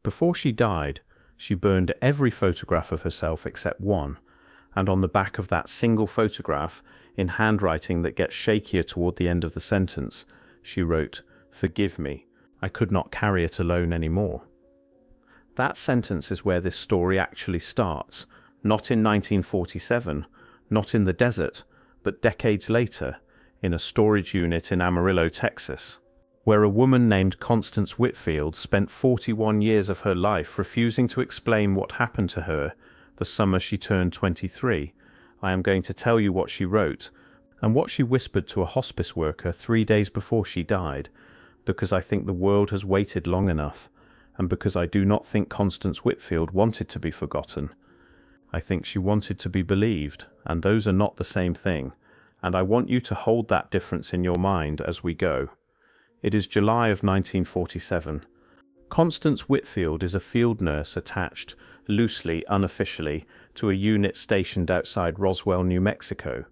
Before she died, she burned every photograph of herself except one, and on the back of that single photograph, in handwriting that gets shakier toward the end of the sentence, she wrote, "Forgive me, I could not carry it alone anymore." That sentence is where this story actually starts, not in 1947, not in the desert, but decades later, in a storage unit in Amarillo, Texas, where a woman named Constance Whitfield spent 41 years of her life refusing to explain what happened to her the summer she turned 23. I am going to tell you what she wrote, and what she whispered to a hospice worker 3 days before she died, because I think the world has waited long enough, and because I do not think Constance Whitfield wanted to be forgotten. I think she wanted to be believed, and those are not the same thing, and I want you to hold that difference in your mind as we go. It is July of 1947. Constance Whitfield is a field nurse attached, loosely, unofficially, to a unit stationed outside Roswell, New Mexico,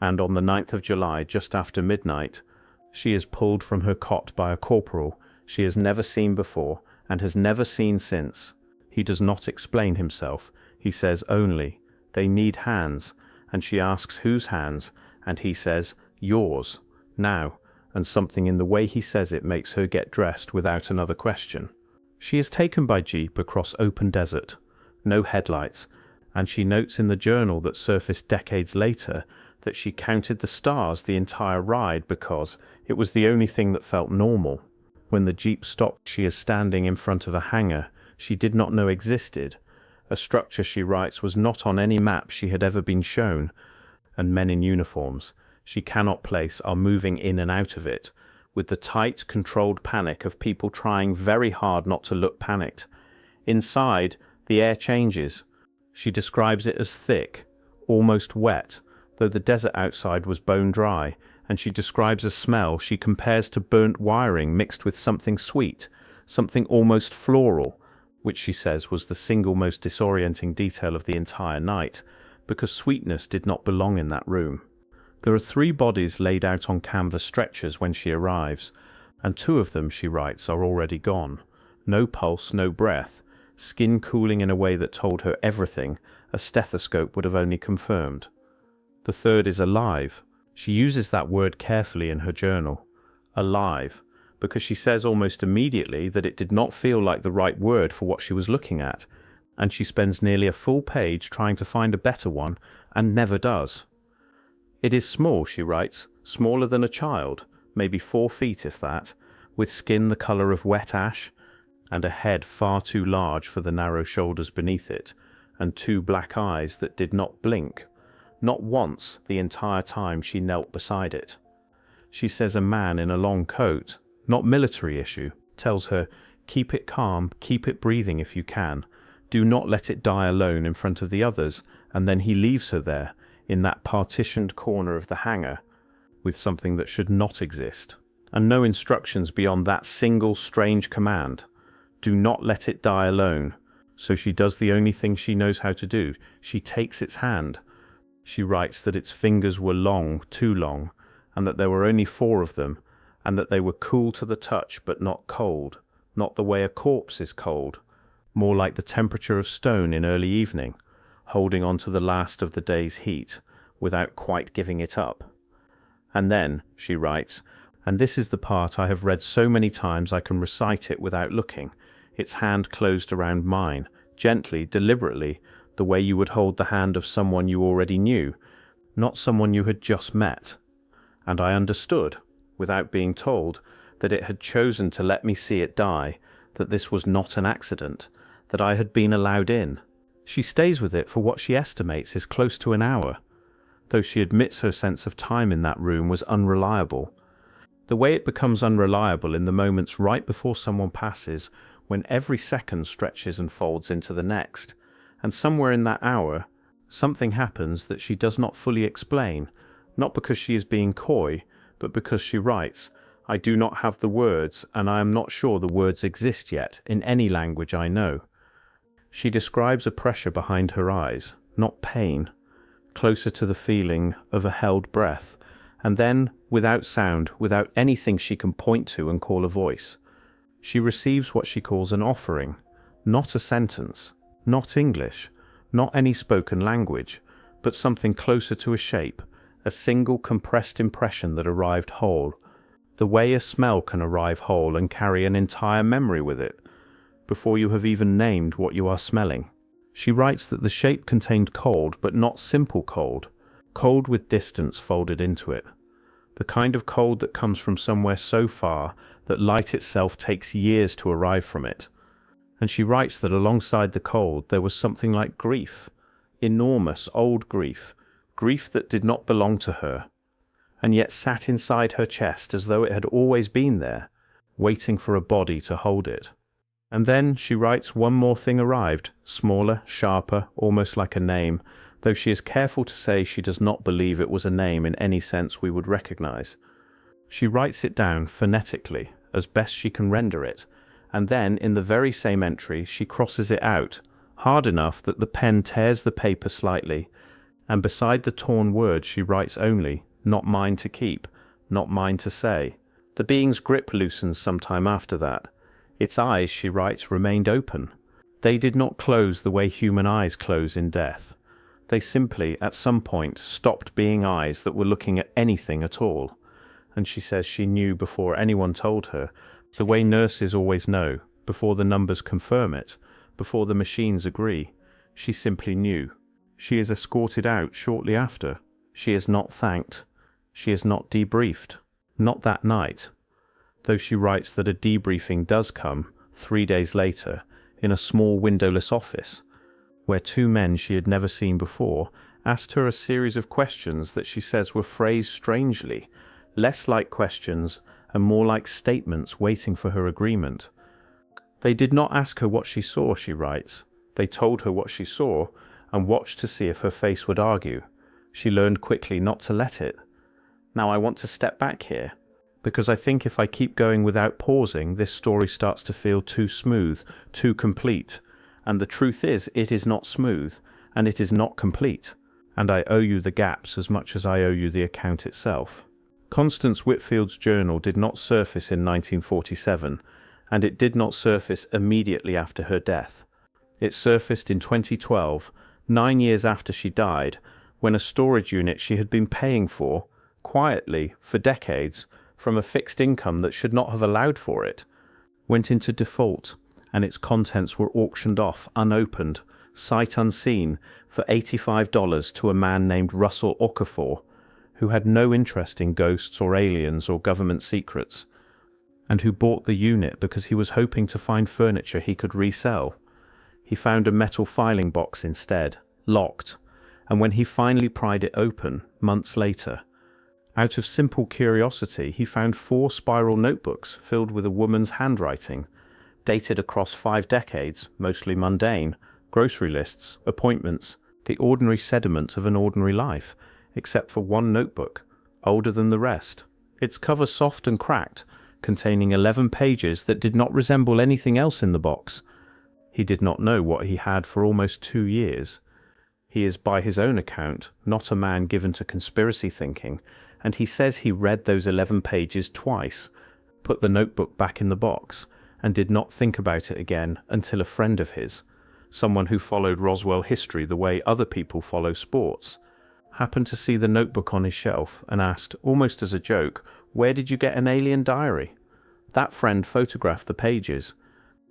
and on the 9th of July, just after midnight, she is pulled from her cot by a corporal she has never seen before and has never seen since. He does not explain himself. He says only, "They need hands," and she asks whose hands, and he says, "Yours, now," and something in the way he says it makes her get dressed without another question. She is taken by jeep across open desert, no headlights, and she notes in the journal that surfaced decades later that she counted the stars the entire ride because it was the only thing that felt normal. When the jeep stopped, she is standing in front of a hangar she did not know existed. A structure, she writes, was not on any map she had ever been shown, and men in uniforms she cannot place are moving in and out of it, with the tight, controlled panic of people trying very hard not to look panicked. Inside, the air changes. She describes it as thick, almost wet, though the desert outside was bone dry, and she describes a smell she compares to burnt wiring mixed with something sweet, something almost floral, which she says was the single most disorienting detail of the entire night, because sweetness did not belong in that room. There are 3 bodies laid out on canvas stretchers when she arrives, and 2 of them, she writes, are already gone. No pulse, no breath, skin cooling in a way that told her everything a stethoscope would have only confirmed. The 3rd is alive. She uses that word carefully in her journal, alive, because she says almost immediately that it did not feel like the right word for what she was looking at, and she spends nearly a full page trying to find a better one, and never does. It is small, she writes, smaller than a child, maybe 4 feet if that, with skin the color of wet ash, and a head far too large for the narrow shoulders beneath it, and 2 black eyes that did not blink, not once the entire time she knelt beside it. She says a man in a long coat, not military issue, tells her, "Keep it calm, keep it breathing if you can, do not let it die alone in front of the others," and then he leaves her there, in that partitioned corner of the hangar, with something that should not exist, and no instructions beyond that single strange command, "Do not let it die alone." So she does the only thing she knows how to do. She takes its hand. She writes that its fingers were long, too long, and that there were only 4 of them, and that they were cool to the touch but not cold, not the way a corpse is cold, more like the temperature of stone in early evening, holding on to the last of the day's heat, without quite giving it up. And then, she writes, and this is the part I have read so many times I can recite it without looking, its hand closed around mine, gently, deliberately, the way you would hold the hand of someone you already knew, not someone you had just met. And I understood, without being told, that it had chosen to let me see it die, that this was not an accident, that I had been allowed in. She stays with it for what she estimates is close to an hour, though she admits her sense of time in that room was unreliable. The way it becomes unreliable in the moments right before someone passes, when every second stretches and folds into the next, and somewhere in that hour, something happens that she does not fully explain, not because she is being coy, but because she writes, "I do not have the words, and I am not sure the words exist yet, in any language I know." She describes a pressure behind her eyes, not pain, closer to the feeling of a held breath, and then, without sound, without anything she can point to and call a voice, she receives what she calls an offering, Not a sentence, not English, not any spoken language, but something closer to a shape, a single compressed impression that arrived whole, the way a smell can arrive whole and carry an entire memory with it, before you have even named what you are smelling. She writes that the shape contained cold, but not simple cold, cold with distance folded into it, the kind of cold that comes from somewhere so far that light itself takes years to arrive from it. And she writes that alongside the cold there was something like grief, enormous old grief, grief that did not belong to her, and yet sat inside her chest as though it had always been there, waiting for a body to hold it. And then, she writes, one more thing arrived, smaller, sharper, almost like a name, though she is careful to say she does not believe it was a name in any sense we would recognize. She writes it down phonetically, as best she can render it, and then, in the very same entry, she crosses it out, hard enough that the pen tears the paper slightly, and beside the torn words she writes only, "Not mine to keep, not mine to say." The being's grip loosens some time after that. Its eyes, she writes, remained open. They did not close the way human eyes close in death. They simply, at some point, stopped being eyes that were looking at anything at all. And she says she knew before anyone told her, the way nurses always know, before the numbers confirm it, before the machines agree. She simply knew. She is escorted out shortly after. She is not thanked. She is not debriefed. Not that night. Though she writes that a debriefing does come, 3 days later, in a small windowless office, where two men she had never seen before asked her a series of questions that she says were phrased strangely, less like questions and more like statements waiting for her agreement. They did not ask her what she saw, she writes. They told her what she saw and watched to see if her face would argue. She learned quickly not to let it. Now I want to step back here, because I think if I keep going without pausing, this story starts to feel too smooth, too complete. And the truth is, it is not smooth, and it is not complete. And I owe you the gaps as much as I owe you the account itself. Constance Whitfield's journal did not surface in 1947, and it did not surface immediately after her death. It surfaced in 2012, 9 years after she died, when a storage unit she had been paying for, quietly, for decades, from a fixed income that should not have allowed for it, went into default, and its contents were auctioned off, unopened, sight unseen, for $85 to a man named Russell Okafor, who had no interest in ghosts or aliens or government secrets, and who bought the unit because he was hoping to find furniture he could resell. He found a metal filing box instead, locked, and when he finally pried it open, months later, out of simple curiosity, he found 4 spiral notebooks filled with a woman's handwriting, dated across 5 decades, mostly mundane, grocery lists, appointments, the ordinary sediment of an ordinary life, except for one notebook, older than the rest, its cover soft and cracked, containing 11 pages that did not resemble anything else in the box. He did not know what he had for almost 2 years. He is, by his own account, not a man given to conspiracy thinking, and he says he read those 11 pages twice, put the notebook back in the box, and did not think about it again until a friend of his, someone who followed Roswell history the way other people follow sports, happened to see the notebook on his shelf and asked, almost as a joke, "Where did you get an alien diary?" That friend photographed the pages.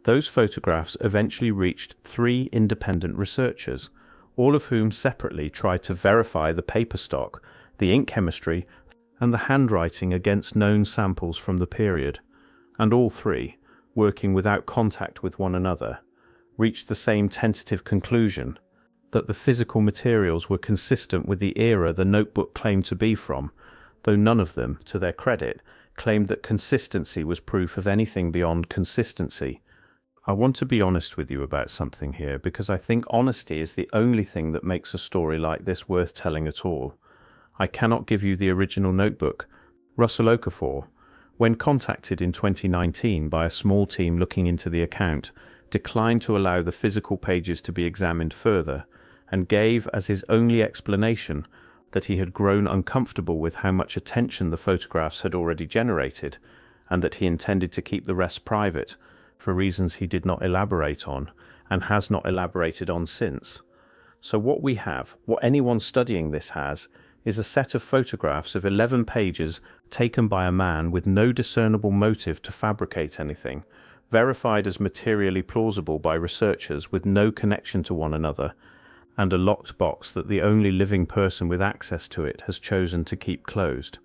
Those photographs eventually reached 3 independent researchers, all of whom separately tried to verify the paper stock, the ink chemistry, and the handwriting against known samples from the period, and all 3, working without contact with one another, reached the same tentative conclusion, that the physical materials were consistent with the era the notebook claimed to be from, though none of them, to their credit, claimed that consistency was proof of anything beyond consistency. I want to be honest with you about something here, because I think honesty is the only thing that makes a story like this worth telling at all. I cannot give you the original notebook. Russell Okafor, when contacted in 2019 by a small team looking into the account, declined to allow the physical pages to be examined further, and gave as his only explanation that he had grown uncomfortable with how much attention the photographs had already generated, and that he intended to keep the rest private, for reasons he did not elaborate on, and has not elaborated on since. So what we have, what anyone studying this has, is a set of photographs of 11 pages taken by a man with no discernible motive to fabricate anything, verified as materially plausible by researchers with no connection to one another, and a locked box that the only living person with access to it has chosen to keep closed.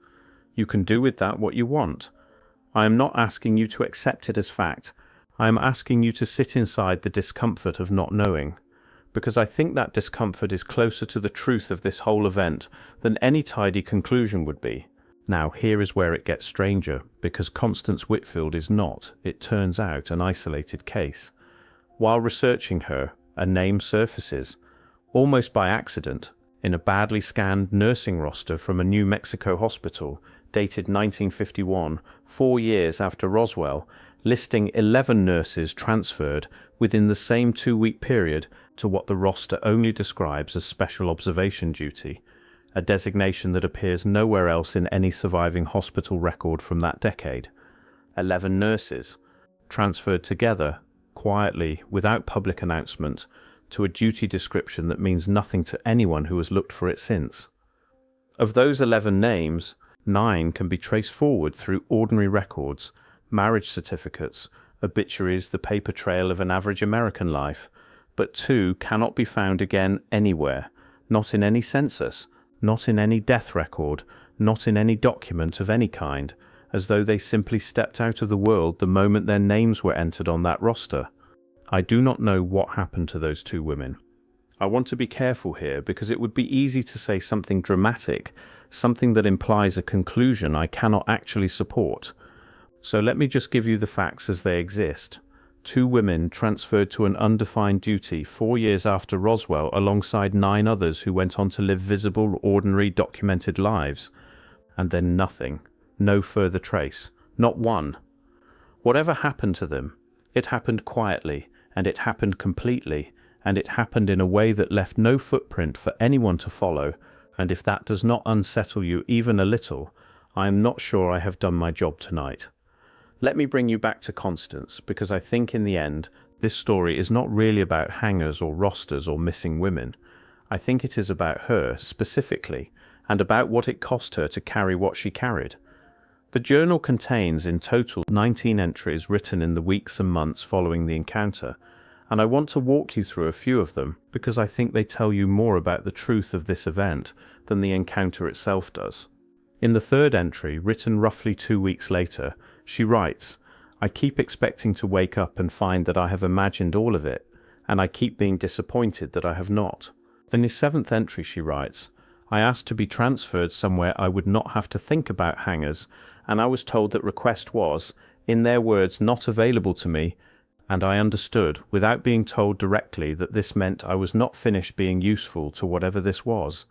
You can do with that what you want. I am not asking you to accept it as fact. I am asking you to sit inside the discomfort of not knowing, because I think that discomfort is closer to the truth of this whole event than any tidy conclusion would be. Now, here is where it gets stranger, because Constance Whitfield is not, it turns out, an isolated case. While researching her, a name surfaces, almost by accident, in a badly scanned nursing roster from a New Mexico hospital, dated 1951, 4 years after Roswell, listing 11 nurses transferred within the same 2-week period to what the roster only describes as special observation duty, a designation that appears nowhere else in any surviving hospital record from that decade. 11 nurses, transferred together, quietly, without public announcement, to a duty description that means nothing to anyone who has looked for it since. Of those 11 names, 9 can be traced forward through ordinary records, marriage certificates, obituaries, the paper trail of an average American life, but 2 cannot be found again anywhere, not in any census, not in any death record, not in any document of any kind, as though they simply stepped out of the world the moment their names were entered on that roster. I do not know what happened to those 2 women. I want to be careful here because it would be easy to say something dramatic, something that implies a conclusion I cannot actually support. So let me just give you the facts as they exist. 2 women transferred to an undefined duty 4 years after Roswell alongside 9 others who went on to live visible, ordinary, documented lives. And then nothing. No further trace. Not one. Whatever happened to them, it happened quietly, and it happened completely, and it happened in a way that left no footprint for anyone to follow, and if that does not unsettle you even a little, I am not sure I have done my job tonight. Let me bring you back to Constance, because I think in the end, this story is not really about hangers or rosters or missing women. I think it is about her, specifically, and about what it cost her to carry what she carried. The journal contains in total 19 entries written in the weeks and months following the encounter, and I want to walk you through a few of them because I think they tell you more about the truth of this event than the encounter itself does. In the 3rd entry, written roughly 2 weeks later, she writes, "I keep expecting to wake up and find that I have imagined all of it, and I keep being disappointed that I have not." In the 7th entry she writes, "I asked to be transferred somewhere I would not have to think about hangers, and I was told that request was, in their words, not available to me, and I understood, without being told directly, that this meant I was not finished being useful to whatever this was."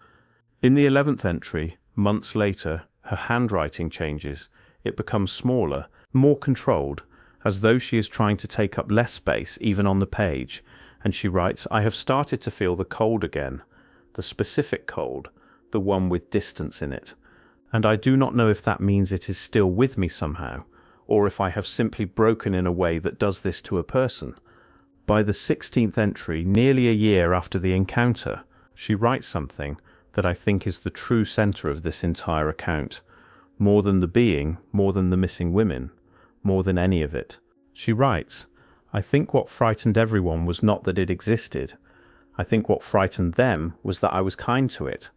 In the 11th entry, months later, her handwriting changes. It becomes smaller, more controlled, as though she is trying to take up less space even on the page, and she writes, "I have started to feel the cold again, the specific cold, the one with distance in it, and I do not know if that means it is still with me somehow, or if I have simply broken in a way that does this to a person." By the 16th entry, nearly a year after the encounter, she writes something that I think is the true center of this entire account. More than the being, more than the missing women, more than any of it. She writes, "I think what frightened everyone was not that it existed. I think what frightened them was that I was kind to it,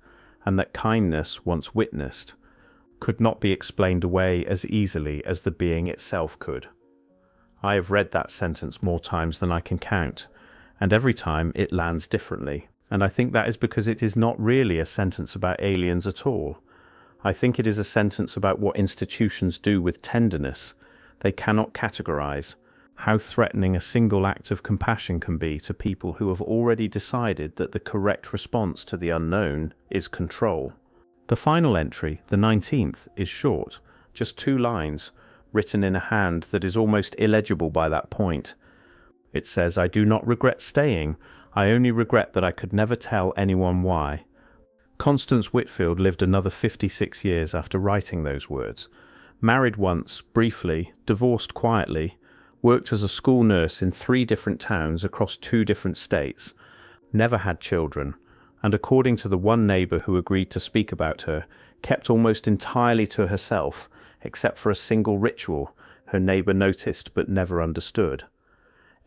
and that kindness, once witnessed, could not be explained away as easily as the being itself could." I have read that sentence more times than I can count, and every time it lands differently, and I think that is because it is not really a sentence about aliens at all. I think it is a sentence about what institutions do with tenderness. They cannot categorize how threatening a single act of compassion can be to people who have already decided that the correct response to the unknown is control. The final entry, the 19th, is short, just 2 lines, written in a hand that is almost illegible by that point. It says, "I do not regret staying. I only regret that I could never tell anyone why." Constance Whitfield lived another 56 years after writing those words. Married once, briefly, divorced quietly, worked as a school nurse in 3 different towns across 2 different states, never had children, and according to the one neighbor who agreed to speak about her, kept almost entirely to herself, except for a single ritual her neighbor noticed but never understood.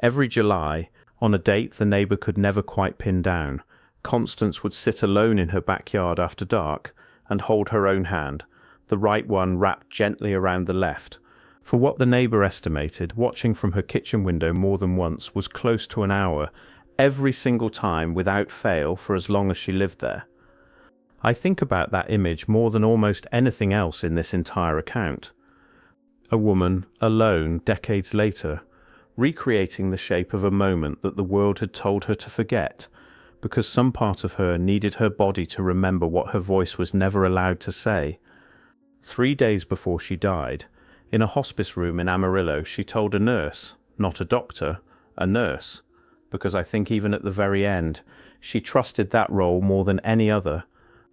Every July, on a date the neighbor could never quite pin down, Constance would sit alone in her backyard after dark and hold her own hand, the right one wrapped gently around the left. For what the neighbor estimated, watching from her kitchen window more than once, was close to an hour, every single time without fail for as long as she lived there. I think about that image more than almost anything else in this entire account. A woman, alone, decades later, recreating the shape of a moment that the world had told her to forget, because some part of her needed her body to remember what her voice was never allowed to say. 3 days before she died, in a hospice room in Amarillo, she told a nurse, not a doctor, a nurse, because I think even at the very end, she trusted that role more than any other,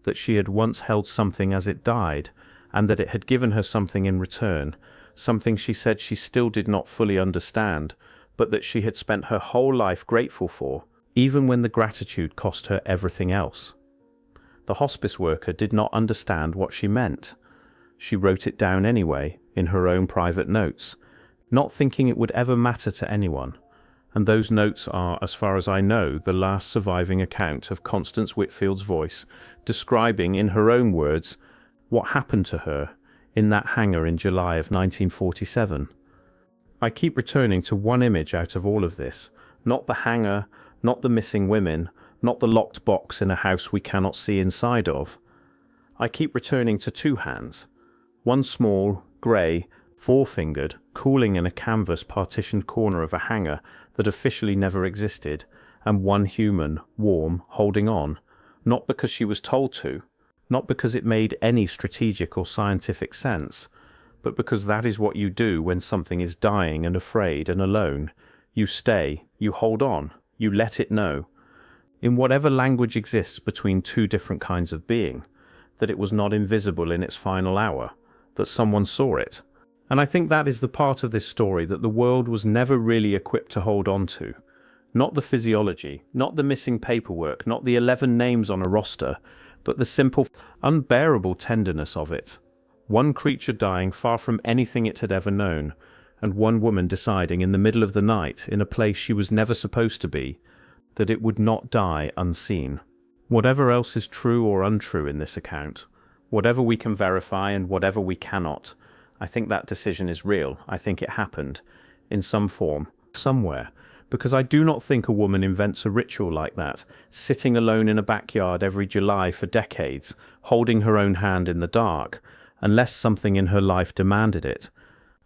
that she had once held something as it died, and that it had given her something in return, something she said she still did not fully understand, but that she had spent her whole life grateful for, even when the gratitude cost her everything else. The hospice worker did not understand what she meant. She wrote it down anyway, in her own private notes, not thinking it would ever matter to anyone. And those notes are, as far as I know, the last surviving account of Constance Whitfield's voice, describing, in her own words, what happened to her in that hangar in July of 1947. I keep returning to one image out of all of this, not the hangar, not the missing women, not the locked box in a house we cannot see inside of. I keep returning to 2 hands, one small, grey, 4-fingered, cooling in a canvas partitioned corner of a hangar that officially never existed, and one human, warm, holding on, not because she was told to, not because it made any strategic or scientific sense, but because that is what you do when something is dying and afraid and alone. You stay, you hold on, you let it know, in whatever language exists between 2 different kinds of being, that it was not invisible in its final hour, that someone saw it. And I think that is the part of this story that the world was never really equipped to hold on to. Not the physiology, not the missing paperwork, not the 11 names on a roster, but the simple, unbearable tenderness of it. One creature dying far from anything it had ever known, and one woman deciding in the middle of the night, in a place she was never supposed to be, that it would not die unseen. Whatever else is true or untrue in this account, whatever we can verify and whatever we cannot, I think that decision is real. I think it happened, in some form, somewhere, because I do not think a woman invents a ritual like that, sitting alone in a backyard every July for decades, holding her own hand in the dark, unless something in her life demanded it,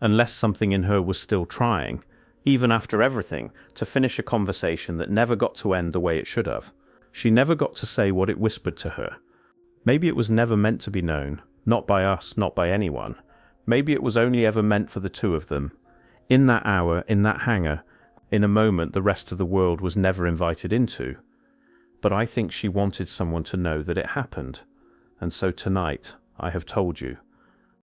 unless something in her was still trying, even after everything, to finish a conversation that never got to end the way it should have. She never got to say what it whispered to her. Maybe it was never meant to be known, not by us, not by anyone. Maybe it was only ever meant for the 2 of them. In that hour, in that hangar, in a moment the rest of the world was never invited into. But I think she wanted someone to know that it happened. And so tonight, I have told you.